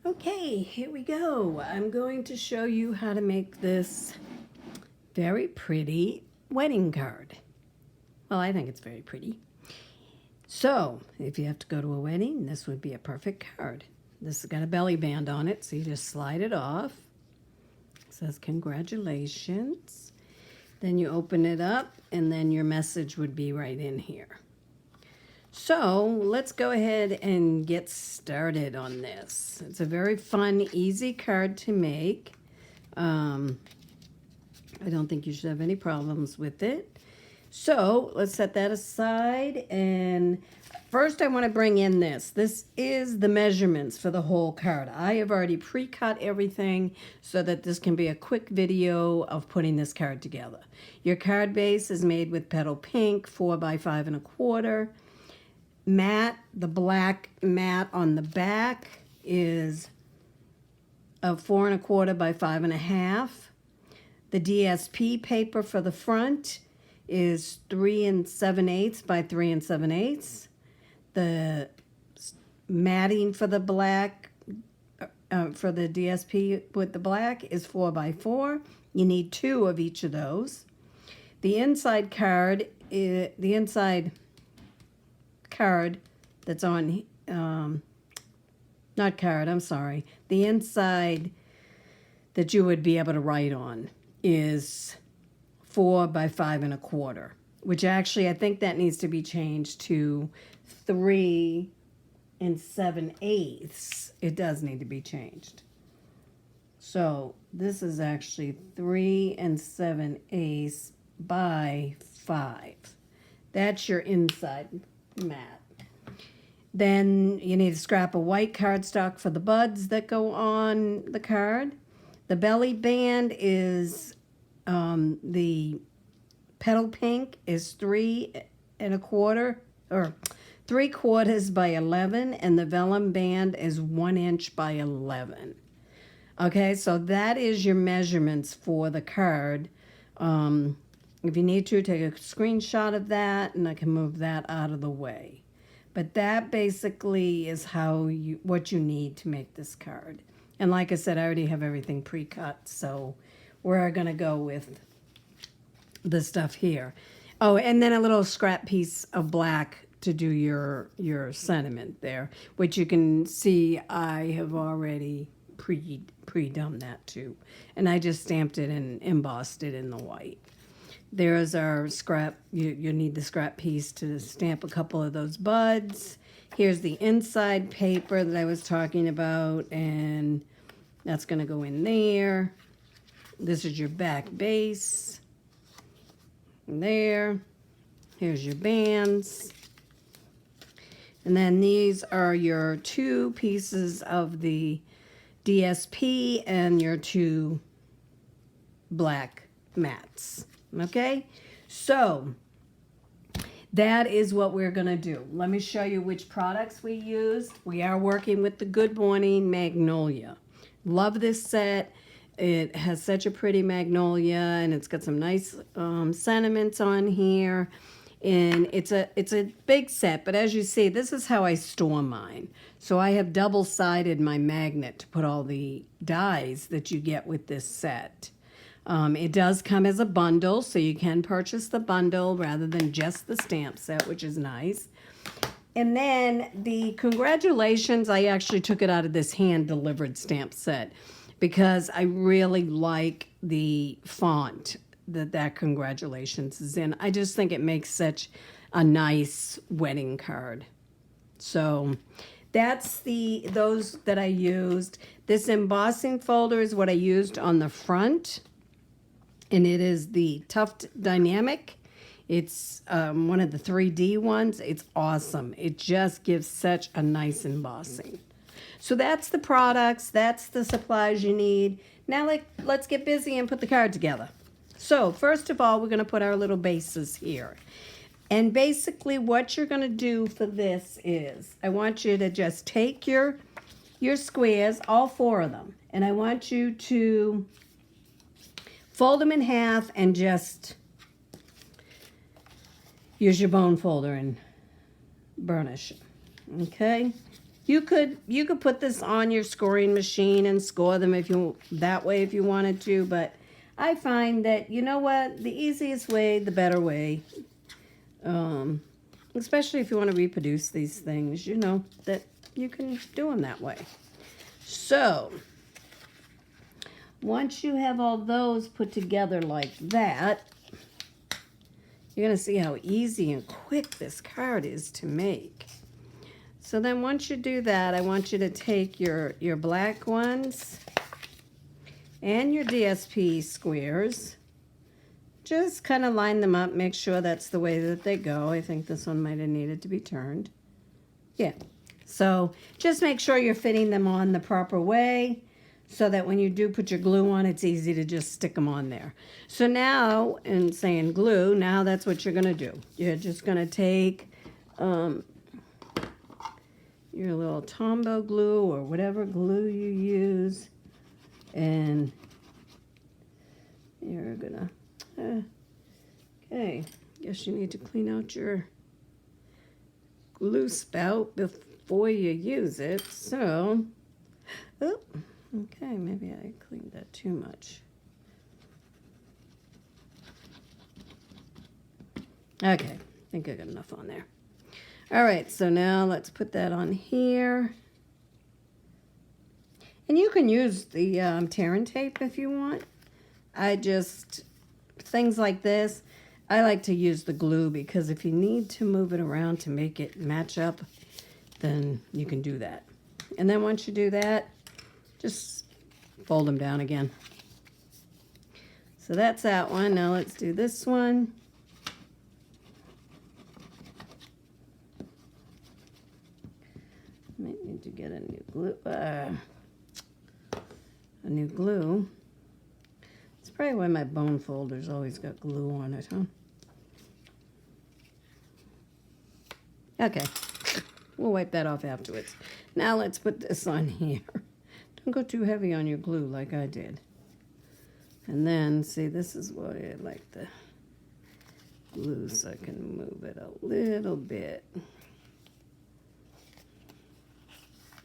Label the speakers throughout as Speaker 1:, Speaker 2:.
Speaker 1: Okay, here we go. I'm going to show you how to make this very pretty wedding card. Well, I think it's very pretty. So, if you have to go to a wedding, this would be a perfect card. This has got a belly band on it, so you just slide it off. It says congratulations. Then you open it up, and then your message would be right in here. So let's go ahead and get started on this. It's a very fun, easy card to make. I don't think you should have any problems with it. So let's set that aside. And first I want to bring in this. This is the measurements for the whole card. I have already pre-cut everything so that this can be a quick video of putting this card together. Your card base is made with petal pink, 4 by 5 1/4. Matte, the black matte on the back is a 4 1/4 by 5 1/2. The DSP paper for the front is 3 7/8 by 3 7/8. The matting for the black, for the DSP with the black is 4 by 4. You need 2 of each of those. The inside card, the inside card that's on, not card, I'm sorry, the inside that you would be able to write on is 4 by 5 1/4, which actually I think that needs to be changed to 3 7/8. It does need to be changed. So this is actually 3 7/8 by 5. That's your inside mat. Then you need a scrap of white cardstock for the buds that go on the card. The belly band is the petal pink is 3 1/4 or 3/4 by 11, and the vellum band is 1 inch by 11. Okay, so that is your measurements for the card. If you need to, take a screenshot of that, and I can move that out of the way. But that basically is what you need to make this card. And like I said, I already have everything pre-cut, so we're going to go with the stuff here. Oh, and then a little scrap piece of black to do your sentiment there, which you can see I have already pre-done that too. And I just stamped it and embossed it in the white. There's our scrap. You need the scrap piece to stamp a couple of those buds. Here's the inside paper that I was talking about, and that's going to go in there. This is your back base. There. Here's your bands. And then these are your 2 pieces of the DSP and your 2 black mats. Okay, so that is what we're going to do. Let me show you which products we used. We are working with the Good Morning Magnolia. Love this set. It has such a pretty magnolia, and it's got some nice sentiments on here. And it's a big set, but as you see, this is how I store mine. So I have double-sided my magnet to put all the dies that you get with this set. It does come as a bundle, so you can purchase the bundle rather than just the stamp set, which is nice. And then the congratulations, I actually took it out of this hand-delivered stamp set because I really like the font that congratulations is in. I just think it makes such a nice wedding card. So that's those that I used. This embossing folder is what I used on the front. And it is the Tuft Dynamic. It's one of the 3D ones. It's awesome. It just gives such a nice embossing. So that's the products. That's the supplies you need. Now let's get busy and put the card together. So first of all, we're going to put our little bases here. And basically what you're going to do for this is I want you to just take your squares, all 4 of them, and I want you to fold them in half and just use your bone folder and burnish. Okay? You could put this on your scoring machine and score them if you wanted to, but I find that, you know what, the easiest way, the better way. Especially if you want to reproduce these things, you know, that you can do them that way. So, once you have all those put together like that, you're going to see how easy and quick this card is to make. So then once you do that, I want you to take your black ones and your DSP squares. Just kind of line them up, make sure that's the way that they go. I think this one might have needed to be turned. Yeah. So just make sure you're fitting them on the proper way so that when you do put your glue on, it's easy to just stick them on there. So now, in saying glue, now that's what you're going to do. You're just going to take your little Tombow glue or whatever glue you use, and you're going to... okay, guess you need to clean out your glue spout before you use it. So, oh, okay, maybe I cleaned that too much. Okay, I think I got enough on there. All right, so now let's put that on here. And you can use the tearing tape if you want. Things like this, I like to use the glue because if you need to move it around to make it match up, then you can do that. And then once you do that, just fold them down again. So that's that one. Now let's do this one. Might need to get a new glue. It's probably why my bone folder's always got glue on it, huh? Okay, we'll wipe that off afterwards. Now let's put this on here. Don't go too heavy on your glue like I did. And then, see, this is what I like the glue so I can move it a little bit.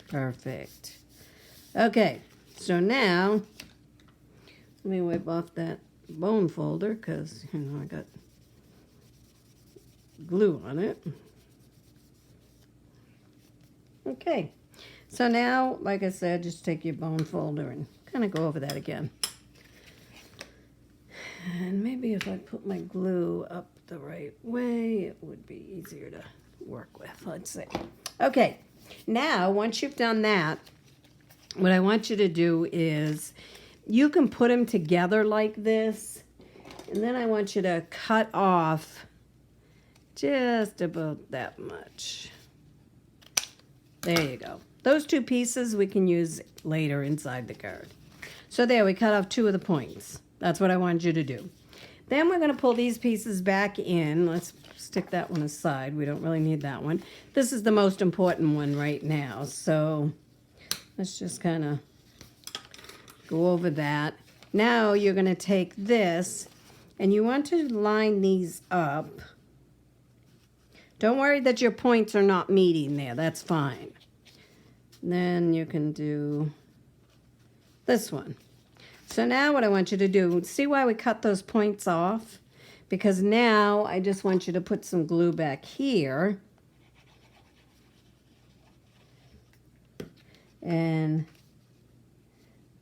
Speaker 1: Perfect. Okay, so now, let me wipe off that bone folder because, you know, I got glue on it. Okay, so now, like I said, just take your bone folder and kind of go over that again. And maybe if I put my glue up the right way, it would be easier to work with, let's see. Okay, now, once you've done that, what I want you to do is, you can put them together like this, and then I want you to cut off just about that much. There you go. Those two pieces we can use later inside the card. So there, we cut off 2 of the points. That's what I wanted you to do. Then we're going to pull these pieces back in. Let's stick that one aside. We don't really need that one. This is the most important one right now. So let's just kind of go over that. Now you're going to take this and you want to line these up. Don't worry that your points are not meeting there. That's fine. Then you can do this one. So now what I want you to do, see why we cut those points off? Because now I just want you to put some glue back here. And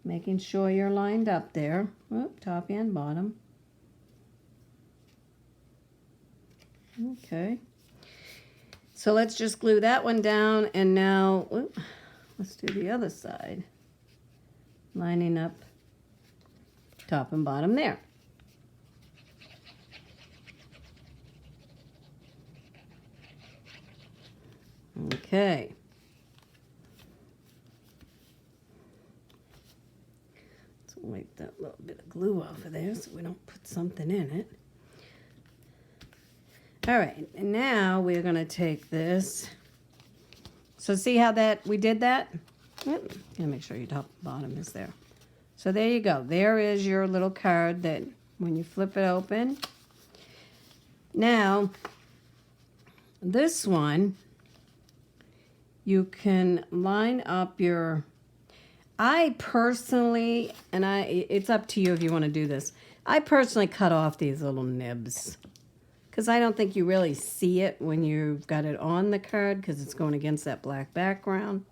Speaker 1: making sure you're lined up there. Whoop, top and bottom. Okay. So let's just glue that one down, and now whoop, let's do the other side. Lining up top and bottom there. Okay. Let's wipe that little bit of glue off of there so we don't put something in it. All right, and now we're going to take this. So see how we did that? Yep. Gotta make sure your top and bottom is there. So there you go. There is your little card that when you flip it open. Now, this one you can line up your, I personally, and it's up to you if you want to do this, I personally cut off these little nibs because I don't think you really see it when you've got it on the card because it's going against that black background.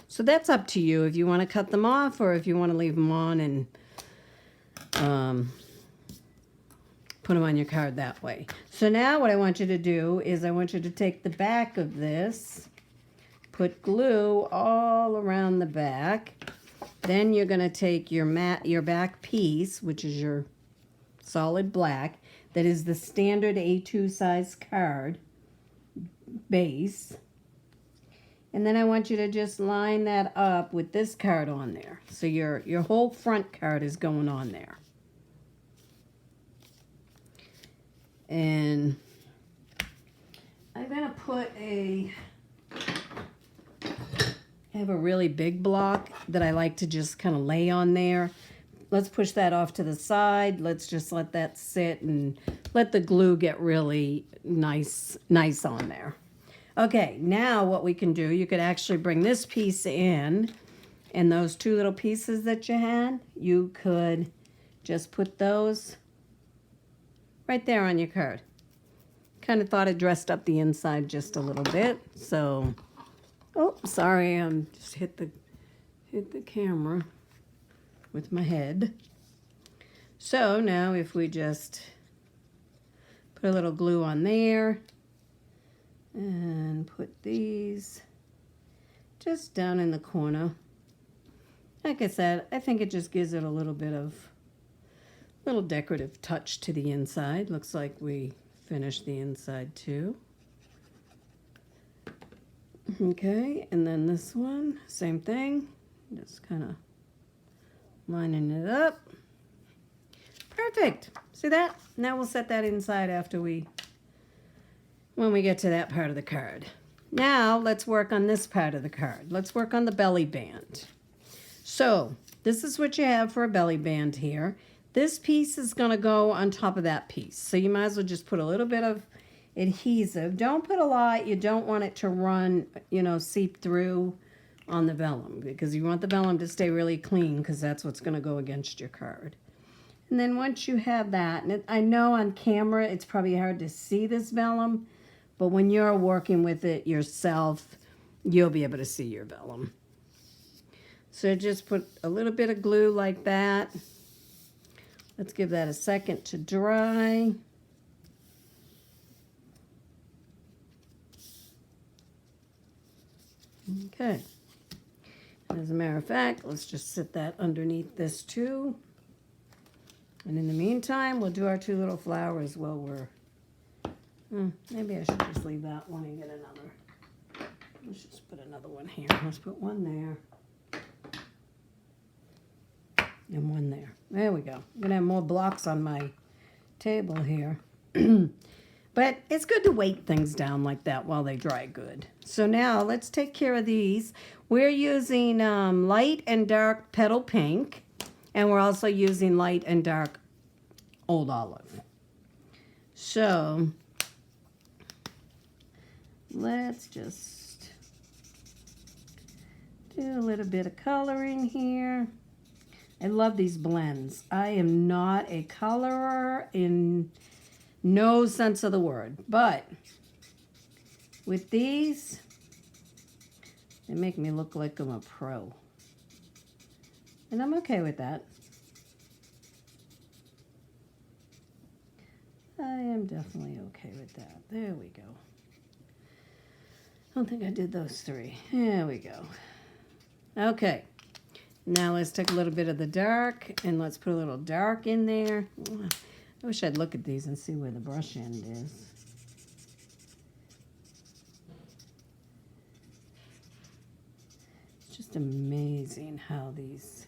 Speaker 1: So that's up to you if you want to cut them off or if you want to leave them on and put them on your card that way. So now what I want you to do is I want you to take the back of this, put glue all around the back. Then you're going to take your back piece, which is your solid black, that is the standard A2 size card base. And then I want you to just line that up with this card on there. So your whole front card is going on there. And I'm going to put I have a really big block that I like to just kind of lay on there. Let's push that off to the side. Let's just let that sit and let the glue get really nice on there. Okay, now what we can do, you could actually bring this piece in, and those two little pieces that you had, you could just put those right there on your card. Kind of thought it dressed up the inside just a little bit, so, oh, sorry, just hit the camera with my head. So now if we just put a little glue on there, and put these just down in the corner. Like I said, I think it just gives it a little bit of little decorative touch to the inside. Looks like we finished the inside too. Okay, and then this one, same thing. Just kind of lining it up. Perfect. See that? Now we'll set that inside when we get to that part of the card. Now let's work on this part of the card. Let's work on the belly band. So this is what you have for a belly band here. This piece is going to go on top of that piece. So you might as well just put a little bit of adhesive. Don't put a lot. You don't want it to run, seep through on the vellum because you want the vellum to stay really clean because that's what's going to go against your card. And then once you have that, and I know on camera it's probably hard to see this vellum, but when you're working with it yourself, you'll be able to see your vellum. So just put a little bit of glue like that. Let's give that a second to dry. Okay. As a matter of fact, let's just sit that underneath this too. And in the meantime, we'll do our two little flowers while we're... maybe I should just leave that one and get another. Let's just put another one here. Let's put one there. And one there. There we go. I'm going to have more blocks on my table here. But it's good to weight things down like that while they dry good. So now let's take care of these. We're using light and dark petal pink. And we're also using light and dark old olive. So let's just do a little bit of coloring here. I love these blends. I am not a colorer in no sense of the word, but with these, they make me look like I'm a pro. And I'm okay with that. I am definitely okay with that. There we go. I don't think I did those three. There we go. Okay. Now let's take a little bit of the dark and let's put a little dark in there. I wish I'd look at these and see where the brush end is. It's just amazing how this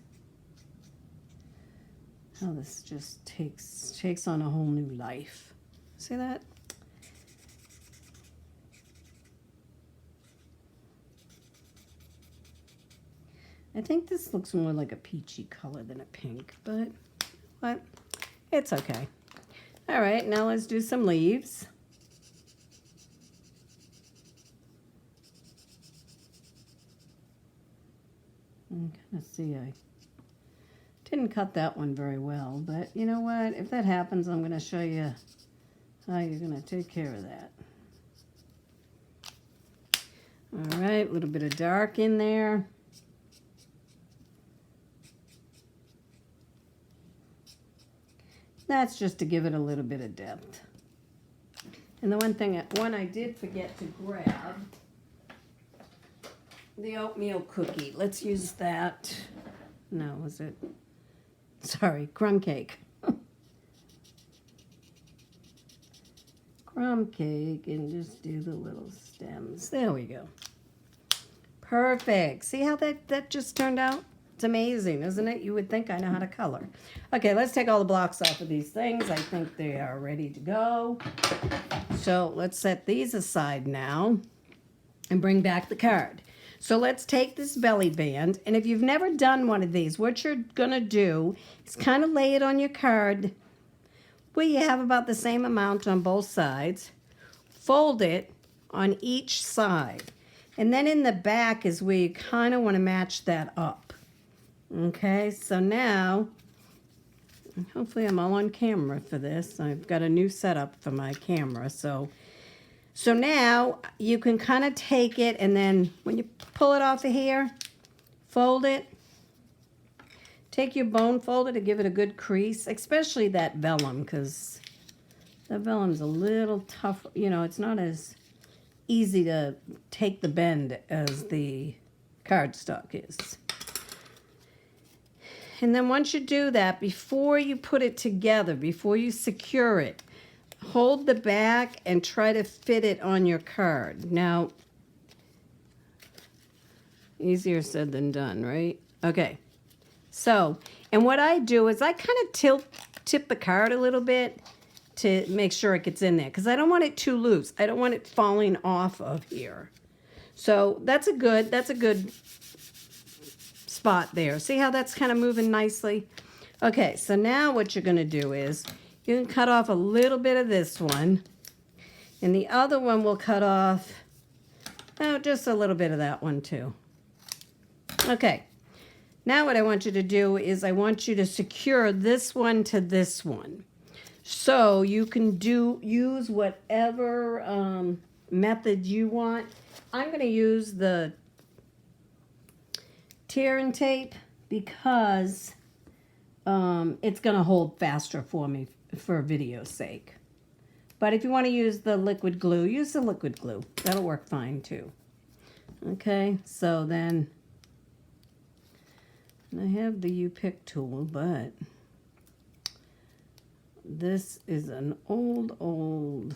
Speaker 1: just takes on a whole new life. See that? I think this looks more like a peachy color than a pink, but it's okay. All right, now let's do some leaves. kind of see I didn't cut that one very well, but you know what? If that happens, I'm going to show you how you're going to take care of that. All right, a little bit of dark in there. That's just to give it a little bit of depth. And the one I did forget to grab, the oatmeal cookie. Let's use that. No, was it? Sorry, crumb cake. Crumb cake, and just do the little stems. There we go. Perfect. See how that just turned out? It's amazing, isn't it? You would think I know how to color. Okay, let's take all the blocks off of these things. I think they are ready to go. So let's set these aside now and bring back the card. So let's take this belly band, and if you've never done one of these, what you're going to do is kind of lay it on your card where you have about the same amount on both sides. Fold it on each side. And then in the back is where you kind of want to match that up. Okay, so now, hopefully I'm all on camera for this. I've got a new setup for my camera. So now you can kind of take it, and then when you pull it off of here, fold it. Take your bone folder to give it a good crease, especially that vellum, because that vellum's a little tough. You know, it's not as easy to take the bend as the cardstock is. And then once you do that, before you put it together, before you secure it, hold the back and try to fit it on your card. Now, easier said than done, right? Okay. So, and what I do is I kind of tip the card a little bit to make sure it gets in there, because I don't want it too loose. I don't want it falling off of here. So that's a good spot there. See how that's kind of moving nicely? Okay, so now what you're going to do is you can cut off a little bit of this one, and the other one will cut off just a little bit of that one too. Okay, now what I want you to do is I want you to secure this one to this one. So you can use whatever method you want. I'm going to use the tear and tape because it's going to hold faster for me for video's sake. But if you want to use the liquid glue, use the liquid glue. That'll work fine too. Okay, so then I have the U-Pick tool, but this is an old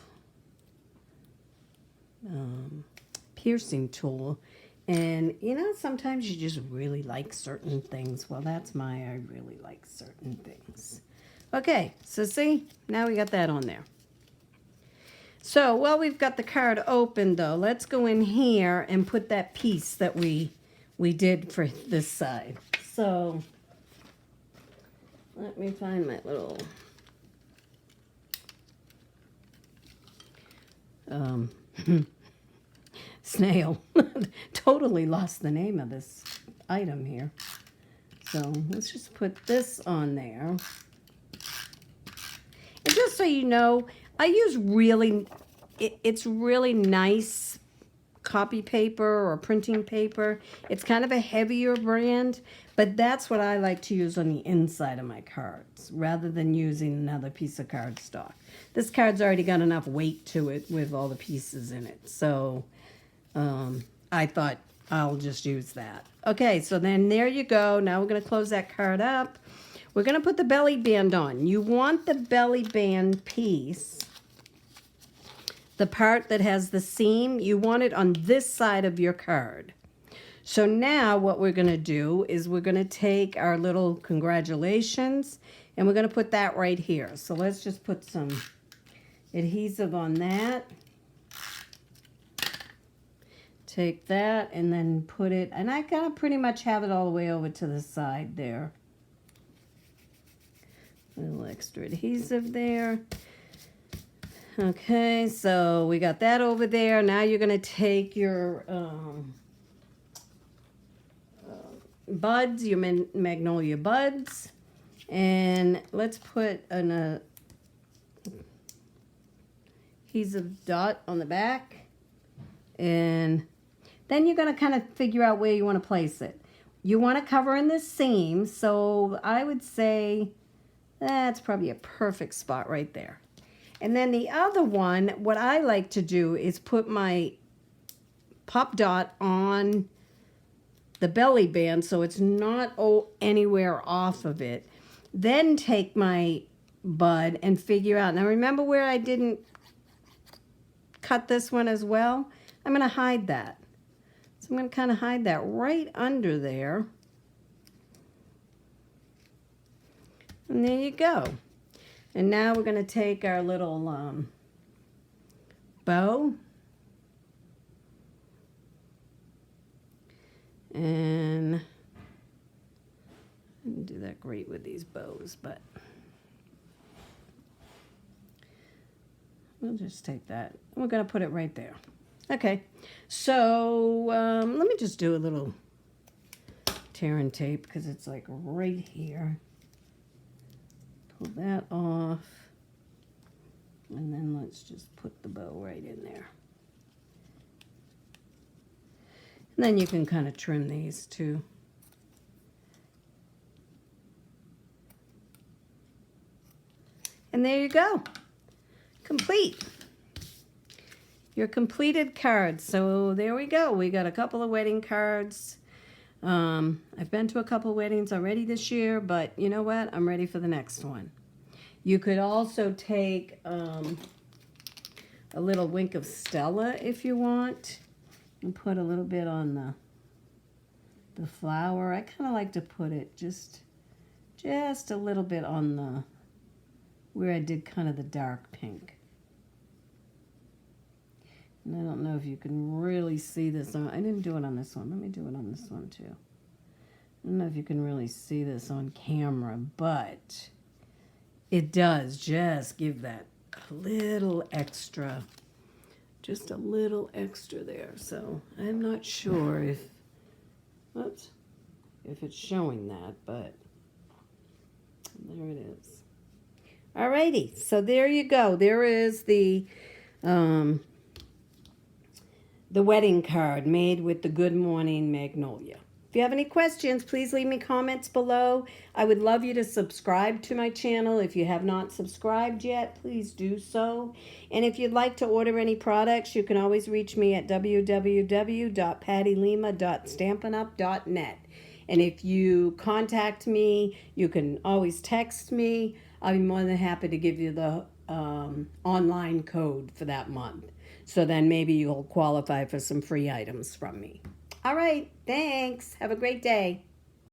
Speaker 1: piercing tool. And, you know, sometimes you just really like certain things. Well, that's I really like certain things. Okay, so see, now we got that on there. So, while we've got the card open, though, let's go in here and put that piece that we did for this side. So, let me find my little snail. Totally lost the name of this item here. So let's just put this on there. And just so you know, I use it's really nice copy paper or printing paper. It's kind of a heavier brand, but that's what I like to use on the inside of my cards rather than using another piece of cardstock. This card's already got enough weight to it with all the pieces in it. So I thought I'll just use that. Okay, so then there you go. Now we're going to close that card up. We're going to put the belly band on. You want the belly band piece, the part that has the seam, you want it on this side of your card. So now what we're going to do is we're going to take our little congratulations and we're going to put that right here. So let's just put some adhesive on that. Take that and then put it, and I gotta pretty much have it all the way over to the side there. A little extra adhesive there. Okay, so we got that over there. Now you're gonna take your buds, your magnolia buds. And let's put an adhesive dot on the back. And then you're going to kind of figure out where you want to place it. You want to cover in the seam, so I would say that's probably a perfect spot right there. And then the other one, what I like to do is put my pop dot on the belly band so it's not anywhere off of it. Then take my bud and figure out. Now remember where I didn't cut this one as well? I'm going to hide that. So I'm going to kind of hide that right under there. And there you go. And now we're going to take our little bow. And I didn't do that great with these bows, but we'll just take that. We're going to put it right there. Okay, so let me just do a little tear and tape because it's like right here. Pull that off. And then let's just put the bow right in there. And then you can kind of trim these too. And there you go. Complete. Your completed cards. So there we go. We got a couple of wedding cards. I've been to a couple weddings already this year, but you know what? I'm ready for the next one. You could also take a little wink of Stella if you want, and put a little bit on the flower. I kind of like to put it just a little bit on the where I did kind of the dark pink. And I don't know if you can really see this on. I didn't do it on this one. Let me do it on this one too. I don't know if you can really see this on camera, but it does just give that a little extra, just a little extra there. So I'm not sure if, oops, if it's showing that, but there it is. Alrighty, so there you go. There is the wedding card made with the Good Morning Magnolia. If you have any questions, please leave me comments below. I would love you to subscribe to my channel. If you have not subscribed yet, please do so. And if you'd like to order any products, you can always reach me at www.pattylima.stampinup.net. And if you contact me, you can always text me. I'll be more than happy to give you the online code for that month. So then maybe you'll qualify for some free items from me. All right, thanks. Have a great day.